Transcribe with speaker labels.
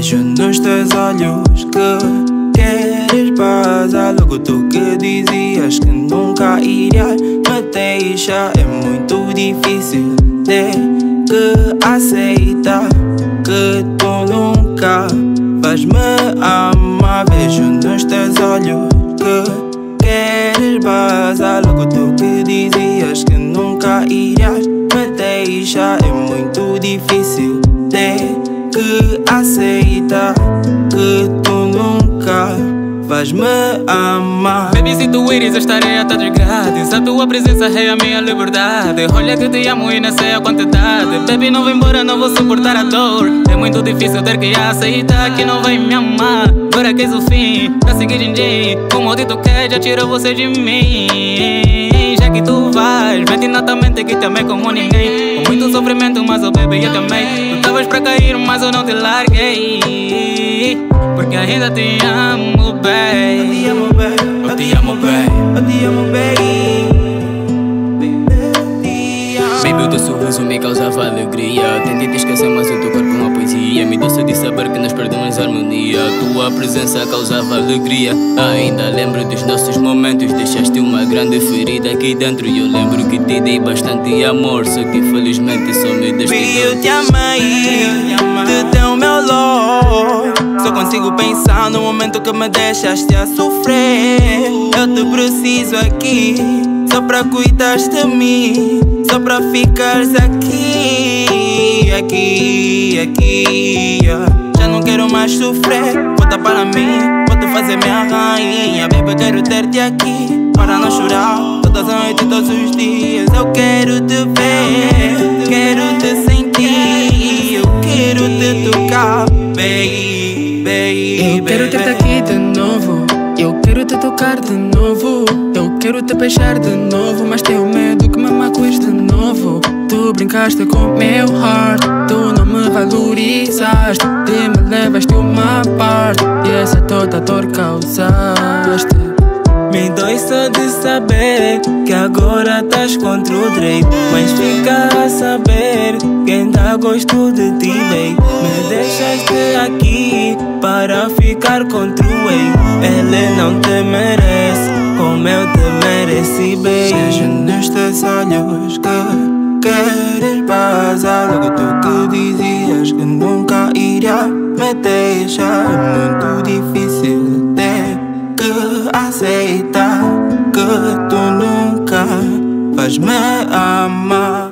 Speaker 1: Vejo nos teus olhos que queres bazar. Logo tu que dizias que nunca irias me deixar. É muito difícil ter que aceitar que tu nunca vais-me amar. Vejo nos teus olhos que queres bazar. Logo tu que dizias que nunca irias me deixar. É muito difícil ter que aceitar que tu nunca vais-me amar.
Speaker 2: Baby, se tu ires, eu estarei a todos grátis. A tua presença é a minha liberdade. Olha que te amo e não sei a quantidade. Baby, não vem embora, não vou suportar a dor. É muito difícil ter que aceitar que não vai me amar. Agora que és o fim, pra seguir em dia. O maldito que já tirou você de mim. Já que tu vais, mente na tua mente que te amei como ninguém. Com muito sofrimento, mas oh baby, eu te amei. Tu estavas pra cair, mas eu não te larguei. Porque ainda te amo, baby.
Speaker 1: Eu te amo, baby. Eu te amo, baby.
Speaker 3: Baby, o teu sorriso me causava alegria. Tentei te esquecer, mas o teu corpo é uma poesia. Me doce de saber que nós perdemos a harmonia. Tua presença causava alegria. Ainda lembro dos nossos momentos. Deixaste uma grande ferida aqui dentro. E eu lembro que te dei bastante amor. Só que infelizmente só me deste dor.
Speaker 1: Eu te amei, te dei o meu love. Só consigo pensar no momento que me deixaste a sofrer. Eu te preciso aqui, só pra cuidares de mim, só pra ficares aqui, aqui. Já não quero mais sofrer, volta para mim, vou te fazer minha rainha. Baby, quero ter-te aqui, para não chorar, todas as noites e todos os dias. Eu quero te ver, quero te sentir, eu quero te tocar, baby.
Speaker 4: Eu quero ter-te aqui de novo, eu quero te tocar de novo, eu quero te beijar de novo, mas tenho medo que me magoes de novo. Tu brincaste com meu heart, tu não me valorizaste, te me levaste uma parte e essa toda dor causaste.
Speaker 1: Me dói só de saber que agora estás contra o Drake, mas fica a saber que ainda gosto de ti, babe. Me deixaste aqui para ficar contra o ex. Ele não te merece como eu te mereci, babe. Vejo nos teus olhos que queres bazar. Logo tu que dizias que nunca iria me deixar. É muito difícil ter que aceitar que tu nunca vais me amar.